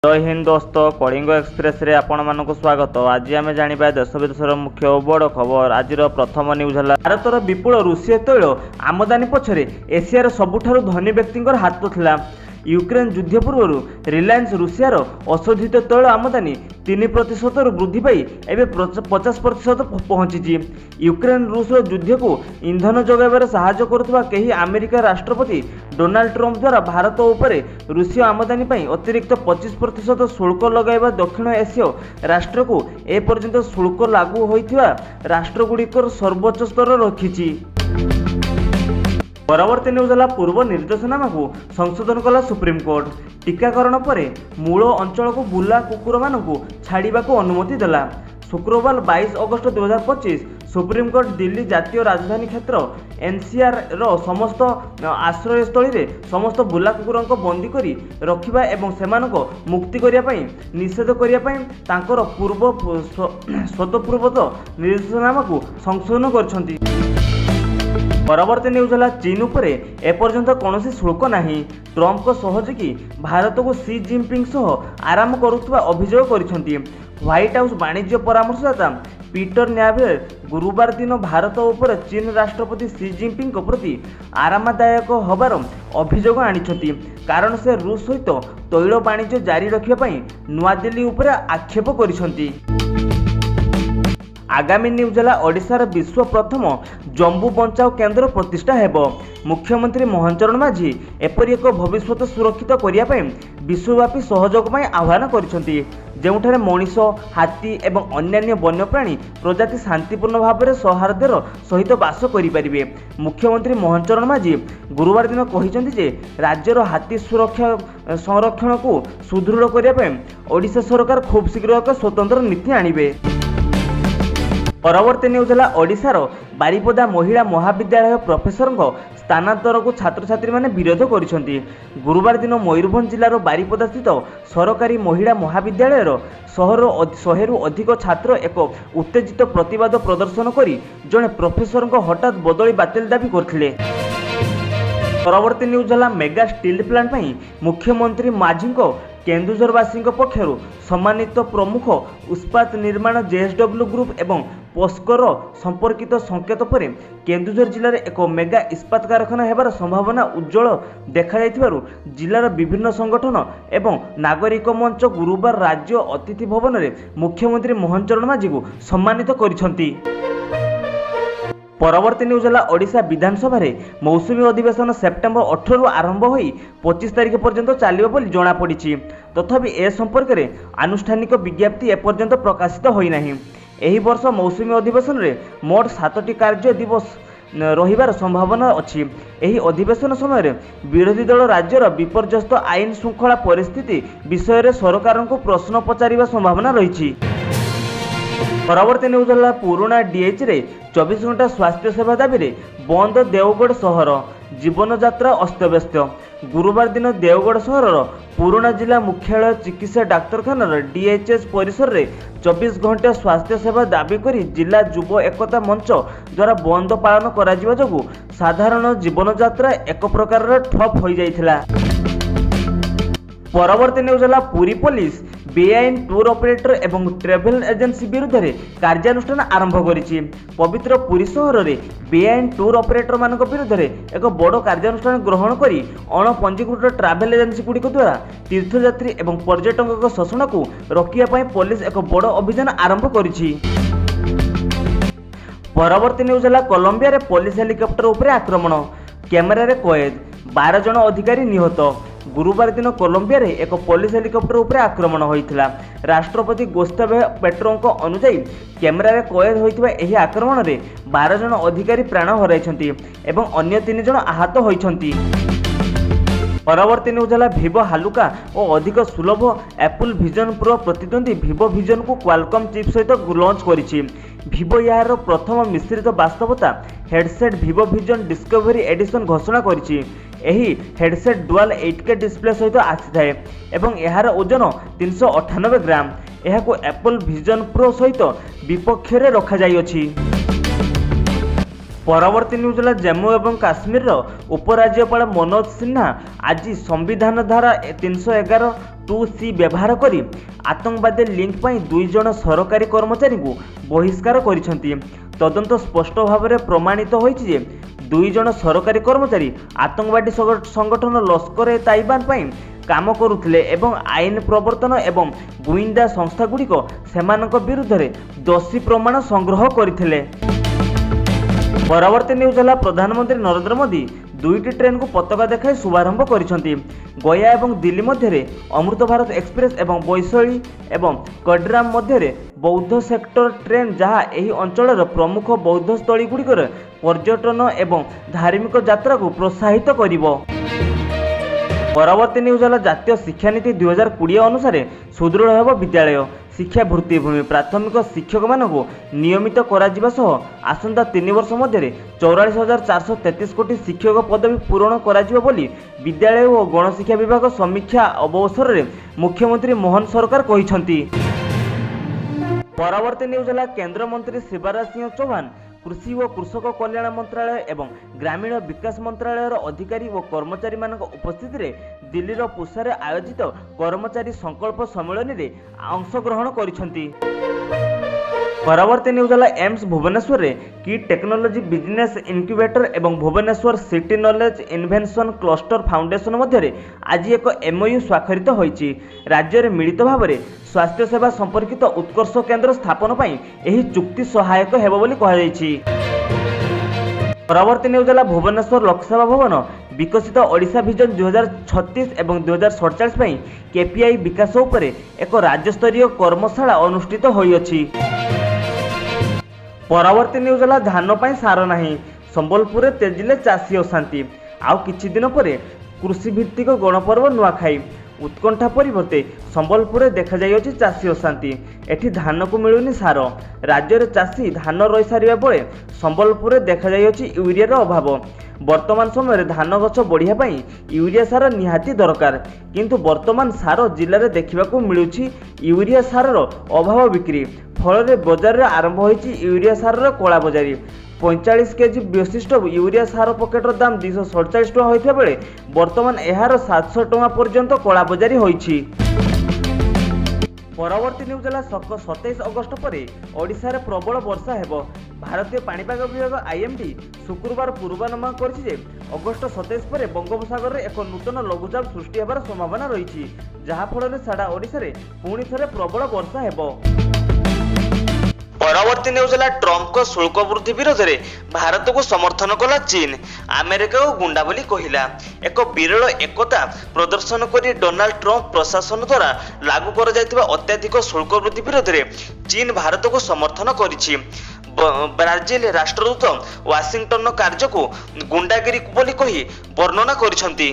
जय हिंद दोस्त कलिंग एक्सप्रेस रे आपण मानक स्वागत। आज आम जाना देश विदेशर मुख्य और बड़ खबर। आज प्रथम न्यूज है भारतर विपुल रूसीय तैल आमदानी पछरे एशियार सबुठारु धनी व्यक्ति हाथ थिला। यूक्रेन युद्ध पूर्व रिलायंस रूसियार अशोधित तैल आमदानी 3% वृद्धि पाई एवं 50% पहुंची। यूक्रेन रूस युद्ध को इंधन जगाइबार साहाय्य करुवा कहीं अमेरिका राष्ट्रपति डोनाल्ड ट्रंप द्वारा भारत उपर रूसीय आमदानी पाई अतिरिक्त 25% शुल्क लगाइबा दक्षिण एसीय राष्ट्र को एपर्यंत शुल्क लागू होइथिबा राष्ट्रगुड़िकर सर्वोच्च स्तर रखिछि। परवर्ती न्यूज है पूर्व निर्देशनामा को संशोधन कला सुप्रीमकोर्ट। टीकाकरण पर मूल अंचल को बुला कुकुर मानू छाड़ा को अनुमति देला। शुक्रवार 22 अगस्त 2025 सुप्रीमकोर्ट दिल्ली जातीय राजधानी क्षेत्र एनसीआर रो समस्त आश्रयस्थली रे समस्त बुला कुकुर बंदी करी रखिबा एवं सेमानको मुक्ति करिया पई निषेध करिया पई तांकर पूर्व स्वतःपूर्वत निर्देशनामा को संशोधन करछंती। परवर्ती न्यूज है चीन उपर एपर्यंत कौन शुल्क नहीं। ट्रंप को सहयोगी भारत को सी जिनपिंग सह आराम करुवा अभियोग करिसेंती। व्हाइट हाउस वाणिज्य परामर्शदाता पीटर न्यावेल गुरुवार दिन भारत उपर चीन राष्ट्रपति सी जिनपिंग प्रति आरामदायक होबार अभियोग आनिछंती, कारण से रूस सहित तैल वाणिज्य जारी रखिया नुआ दिल्ली उपर आक्षेप करिसेंती। आगामी न्यूज है ओडिशार विश्व प्रथम जम्बू बंचाओ केन्द्र प्रतिष्ठा हेबो। मुख्यमंत्री मोहन चरण माझी एपरि एक भविष्य सुरक्षित करिया विश्वव्यापी सहयोग आह्वान करिसेंती, जेउठारे मनीष हाथी एवं अन्यान्य वन्यप्राणी प्रजाति शांतिपूर्ण भाव में सौहार्दर सहित बास करें। मुख्यमंत्री मोहन चरण माझी गुरुवार दिन कहिसेंती जे राज्यर हाथी सुरक्षा संरक्षण को सुदृढ़ करने ओडिशा सरकार खूब शीघ्र एक स्वतंत्र नीति आनिबे। परवर्ती न्यूज है ओडिशार बारिपदा महिला महाविद्यालय प्रोफेसर स्थानांतर को छात्र छात्री माने विरोध करिसेंती। गुरुवार दिन मयूरभंज जिलार बारिपदा स्थित सरकारी महिला महाविद्यालय 100 अधिक छात्र एक उत्तेजित प्रतिवाद प्रदर्शन करी जड़े प्रोफेसर हठात बदली बातिल दाबी करथिले। परवर्ती न्यूज है मेगा स्टील प्लांट मुख्यमंत्री माझी केन्दुझरवासी पक्षर सम्मानित प्रमुख इस्पात निर्माण जेएसडब्ल्यू ग्रुप एवं पोस्कर संपर्कित संकेत पर केन्दुझर जिले में एक मेगा इस्पात कारखाना हेबार संभावना उज्जवल देखा जिलार विभिन्न संगठन एवं नागरिक मंच गुरुवार राज्य अतिथि भवन में मुख्यमंत्री मोहन चरण माझी को सम्मानित करिसेंती। परवर्ती न्यूज है ओडिशा विधानसभा मौसुमी अधिवेशन सेप्टेम्बर 18 आरंभ हो 25 तारिख पर्यंत चलिबो बोली जणा पड़िछि। तथापि ए संपर्क में आनुष्ठानिक विज्ञप्ति एपर्यंत प्रकाशित होई नाही। एही वर्ष मौसुमी अधिवेशन रे मोट 7टी कार्य दिवस रहिबार संभावना अछि। एही अधिवेशन समय विरोधी दल राज्यर विपर्यस्त आईन श्रृंखला परिस्थिति विषय रे सरकार को प्रश्न पचारिबा संभावना रही। परवर्ती न्यूज है पुराना डीएच रे 24 घंटा स्वास्थ्य सेवा दाबी बंद देवगढ़ सहर जीवन यात्रा अस्तव्यस्त। गुरुवार दिन देवगढ़ सहर पुराना जिला मुख्यालय चिकित्सा डाक्तरखाना डीएचएस परिसर में 24 घंटा स्वास्थ्य सेवा दाबी करी जिला युव एकता मंच द्वारा बंद पालन करा जिबा जोगु साधारण जीवन यात्रा एक प्रकार ठप हो जाइथिला। परवर्ती न्यूज है पुरी पुलिस बेआईन टूर ऑपरेटर एवं ट्रेवल एजेंसी विरुद्ध में कार्यानुष्ठान आरंभ करिछि। पवित्र पुरी सहर में बेआईन टूर ऑपरेटर मान विरुद्ध में एक बड़ कार्यानुष्ठान ग्रहण करी अणपंजीकृत ट्रावेल एजेंसी गुड़िक द्वारा तीर्थयात्री एवं पर्यटकों शोषण को रोकिया पुलिस एक बड़ अभियान आरंभ करिछि। परवर्ती न्यूज है कोलंबिया रे पुलिस हेलिकॉप्टर उपर आक्रमण कैमेरा रे कैद 12 जन अधिकारी निहत। गुरुवार दिन कोलंबिया रे एक पुलिस हेलिकॉप्टर उपर आक्रमण होइथिला। राष्ट्रपति गुस्ताव पेट्रो अनुसार कैमेरा रे कैद होइथिबा एही आक्रमण रे 12 जन अधिकारी प्राण हराइछंती एवं अन्य 3 जन आहत होइछंती। परवर्ती न्यूज है भिवो हालुका और अधिक सुलभ एप्पल विजन प्रो प्रतिद्वंदी भिवो विजन को क्वालकॉम चिप सहित लॉन्च करिछि। भिवो यार प्रथम मिश्रित वास्तवता हेडसेट भिवो विजन डिस्कवरी एडिशन घोषणा करिछि। एही हेडसेट डुआल 8K डिस्प्ले सहित आसीथाए एवं यार ओजन 398 ग्राम। एहाको एप्पल विजन प्रो सहित विपक्ष रे रखा जाई अछि। ପରବର୍ତ୍ତୀ ନ୍ୟୁଜ୍ ହେଲା ଜାମ୍ମୁ ଏବଂ କାଶ୍ମୀରର ଉପରାଜ୍ୟପାଳ ମନୋଜ ସିହ୍ନା ଆଜି ସମ୍ବିଧାନ ଧାରା 311(2)(c) ବ୍ୟବହାର କରି ଆତଙ୍କବାଦୀ ଲିଙ୍କ ପାଇଁ 2 ଜଣ ସରକାରୀ କର୍ମଚାରୀଙ୍କୁ ବହିଷ୍କାର କରିଛନ୍ତି। ତଦନ୍ତ ସ୍ପଷ୍ଟ ଭାବରେ ପ୍ରମାଣିତ ହୋଇଛି ଯେ 2 ଜଣ ସରକାରୀ କର୍ମଚାରୀ ଆତଙ୍କବାଦୀ ସଂଗଠନ ଲସ୍କରେ ତାଇବାନ ପାଇଁ କାମ କରୁଥିଲେ ଏବଂ ଆଇନ ପ୍ରବର୍ତ୍ତନ ଏବଂ ଗୁଇନ୍ଦା ସଂସ୍ଥାଗୁଡ଼ିକ ସେମାନଙ୍କ ବିରୁଦ୍ଧରେ ଦୋଷୀ ପ୍ରମାଣ ସଂଗ୍ରହ କରିଥିଲେ। ପରବର୍ତ୍ତୀ ନ୍ୟୁଜ୍ ହେଲା ପ୍ରଧାନମନ୍ତ୍ରୀ ନରେନ୍ଦ୍ର ମୋଦି 2ଟି ଟ୍ରେନ୍କୁ ପତାକା ଦେଖାଇ ଶୁଭାରମ୍ଭ କରିଛନ୍ତି। ଗୟା ଏବଂ ଦିଲ୍ଲୀ ମଧ୍ୟରେ ଅମୃତ ଭାରତ ଏକ୍ସପ୍ରେସ୍ ଏବଂ ବୈଶାଳୀ ଏବଂ କଡ୍ରାମ ମଧ୍ୟରେ ବୌଦ୍ଧ ସେକ୍ଟର ଟ୍ରେନ୍ ଯାହା ଏହି ଅଞ୍ଚଳର ପ୍ରମୁଖ ବୌଦ୍ଧସ୍ଥଳୀଗୁଡ଼ିକରେ ପର୍ଯ୍ୟଟନ ଏବଂ ଧାର୍ମିକ ଯାତ୍ରାକୁ ପ୍ରୋତ୍ସାହିତ କରିବ। ପରବର୍ତ୍ତୀ ନ୍ୟୁଜ୍ ହେଲା ଜାତୀୟ ଶିକ୍ଷାନୀତି 2020 ଅନୁସାରେ ସୁଦୃଢ଼ ହେବ ବିଦ୍ୟାଳୟ ଶିକ୍ଷା ଭିତ୍ତିଭୂମି ପ୍ରାଥମିକ ଶିକ୍ଷକମାନଙ୍କୁ ନିୟମିତ କରାଯିବା ସହ ଆସନ୍ତା 3 ବର୍ଷ ମଧ୍ୟରେ 44,433 କୋଟି ଶିକ୍ଷକ ପଦବୀ ପୂରଣ କରାଯିବ ବୋଲି ବିଦ୍ୟାଳୟ ଓ ଗଣଶିକ୍ଷା ବିଭାଗ ସମୀକ୍ଷା ଅବସରରେ ମୁଖ୍ୟମନ୍ତ୍ରୀ ମୋହନ ସରକାର କହିଛନ୍ତି। ପରବର୍ତ୍ତୀ ନ୍ୟୁଜ୍ ହେଲା କେନ୍ଦ୍ରମନ୍ତ୍ରୀ ଶିବରାଜ ସିଂହ ଚୌହାନ କୃଷି ଓ କୃଷକ କଲ୍ୟାଣ ମନ୍ତ୍ରାଳୟ ଏବଂ ଗ୍ରାମୀଣ ବିକାଶ ମନ୍ତ୍ରାଳୟର ଅଧିକାରୀ ଓ କର୍ମଚାରୀମାନଙ୍କ ଉପସ୍ଥିତିରେ ଦିଲ୍ଲୀର ପୁସାରେ ଆୟୋଜିତ କର୍ମଚାରୀ ସଂକଳ୍ପ ସମ୍ମିଳନୀରେ ଅଂଶଗ୍ରହଣ କରିଛନ୍ତି। ପରବର୍ତ୍ତୀ ନ୍ୟୁଜ୍ ହେଲା ଏମ୍ସ ଭୁବନେଶ୍ୱରରେ କିଟ୍ ଟେକ୍ନୋଲୋଜି ବିଜନେସ୍ ଇନକ୍ୟୁବେଟର ଏବଂ Bhubaneswar city knowledge invention cluster foundation ମଧ୍ୟରେ ଆଜି ଏକ MOU ସ୍ୱାକ୍ଷରିତ ହୋଇଛି। ରାଜ୍ୟରେ ମିଳିତ ଭାବରେ ସ୍ୱାସ୍ଥ୍ୟ ସେବା ସମ୍ପର୍କିତ ଉତ୍କର୍ଷ କେନ୍ଦ୍ର ସ୍ଥାପନ ପାଇଁ ଏହି ଚୁକ୍ତି ସହାୟକ ହେବ ବୋଲି କୁହାଯାଇଛି। ପରବର୍ତ୍ତୀ ନ୍ୟୁଜ୍ ହେଲା ଭୁବନେଶ୍ୱର ଲୋକସେବା ଭବନ ବିକଶିତ ଓଡ଼ିଶା ଭିଜନ 2036 ଏବଂ 2047 ପାଇଁ KPI ବିକାଶ ଉପରେ ଏକ ରାଜ୍ୟସ୍ତରୀୟ କର୍ମଶାଳା ଅନୁଷ୍ଠିତ ହୋଇଅଛି। ପରବର୍ତ୍ତୀ ନ୍ୟୁଜ୍ ହେଲା ଧାନ ପାଇଁ ସାର ନାହିଁ ସମ୍ବଲପୁରରେ ତେଜିଲେ ଚାଷୀ ଅଶାନ୍ତି ଆଉ କିଛି ଦିନ ପରେ କୃଷିଭିତ୍ତିକ ଗଣପର୍ବ ନୂଆଖାଇ ଉତ୍କଣ୍ଠା ପରିବର୍ତ୍ତେ ସମ୍ବଲପୁରରେ ଦେଖାଯାଇଅଛି ଚାଷୀ ଅଶାନ୍ତି ଏଠି ଧାନକୁ ମିଳୁନି ସାର ରାଜ୍ୟରେ ଚାଷୀ ଧାନ ରହିସାରିବା ବେଳେ ସମ୍ବଲପୁରରେ ଦେଖାଯାଇଅଛି ୟୁରିଆର ଅଭାବ ବର୍ତ୍ତମାନ ସମୟରେ ଧାନ ଗଛ ବଢ଼ିବା ପାଇଁ ୟୁରିଆ ସାର ନିହାତି ଦରକାର କିନ୍ତୁ ବର୍ତ୍ତମାନ ସାର ଜିଲ୍ଲାରେ ଦେଖିବାକୁ ମିଳୁଛି ୟୁରିଆ ସାରର ଅଭାବ ବିକ୍ରି ଫଳରେ ବଜାରରେ ଆରମ୍ଭ ହୋଇଛି ୟୁରିଆ ସାରର କଳାବଜାରୀ 45 କେଜି ବିଶିଷ୍ଟ ୟୁରିଆ ସାର ପକେଟର ଦାମ 247 ଟଙ୍କା ହୋଇଥିବା ବେଳେ ବର୍ତ୍ତମାନ ଏହାର 700 ଟଙ୍କା ପର୍ଯ୍ୟନ୍ତ କଳାବଜାରୀ ହୋଇଛି। ପରବର୍ତ୍ତୀ ନ୍ୟୁଜ୍ ହେଲା 27 ଅଗଷ୍ଟ ପରେ ଓଡ଼ିଶାରେ ପ୍ରବଳ ବର୍ଷା ହେବ ଭାରତୀୟ ପାଣିପାଗ ବିଭାଗ IMD ଶୁକ୍ରବାର ପୂର୍ବାନୁମାନ କରିଛି ଯେ ଅଗଷ୍ଟ 27 ପରେ ବଙ୍ଗୋପସାଗରରେ ଏକ ନୂତନ ଲଘୁଚାପ ସୃଷ୍ଟି ହେବାର ସମ୍ଭାବନା ରହିଛି ଯାହାଫଳରେ ସାରା ଓଡ଼ିଶାରେ ପୁଣି ଥରେ ପ୍ରବଳ ବର୍ଷା ହେବ। ପରବର୍ତ୍ତୀ ନ୍ୟୁଜ୍ ହେଲା ଟ୍ରମ୍ପଙ୍କ ଶୁଳ୍କ ବୃଦ୍ଧି ବିରୋଧରେ ଭାରତକୁ ସମର୍ଥନ କଲା ଚୀନ ଆମେରିକାକୁ ଗୁଣ୍ଡା ବୋଲି କହିଲା ଏକ ବିରଳ ଏକତା ପ୍ରଦର୍ଶନ କରି ଡୋନାଲ୍ଡ ଟ୍ରମ୍ପ ପ୍ରଶାସନ ଦ୍ୱାରା ଲାଗୁ କରାଯାଇଥିବା ଅତ୍ୟଧିକ ଶୁଳ୍କ ବୃଦ୍ଧି ବିରୋଧରେ ଚୀନ ଭାରତକୁ ସମର୍ଥନ କରିଛି। ବ୍ରାଜିଲ ରାଷ୍ଟ୍ରଦୂତ ୱାଶିଂଟନର କାର୍ଯ୍ୟକୁ ଗୁଣ୍ଡାଗିରି ବୋଲି କହି ବର୍ଣ୍ଣନା କରିଛନ୍ତି।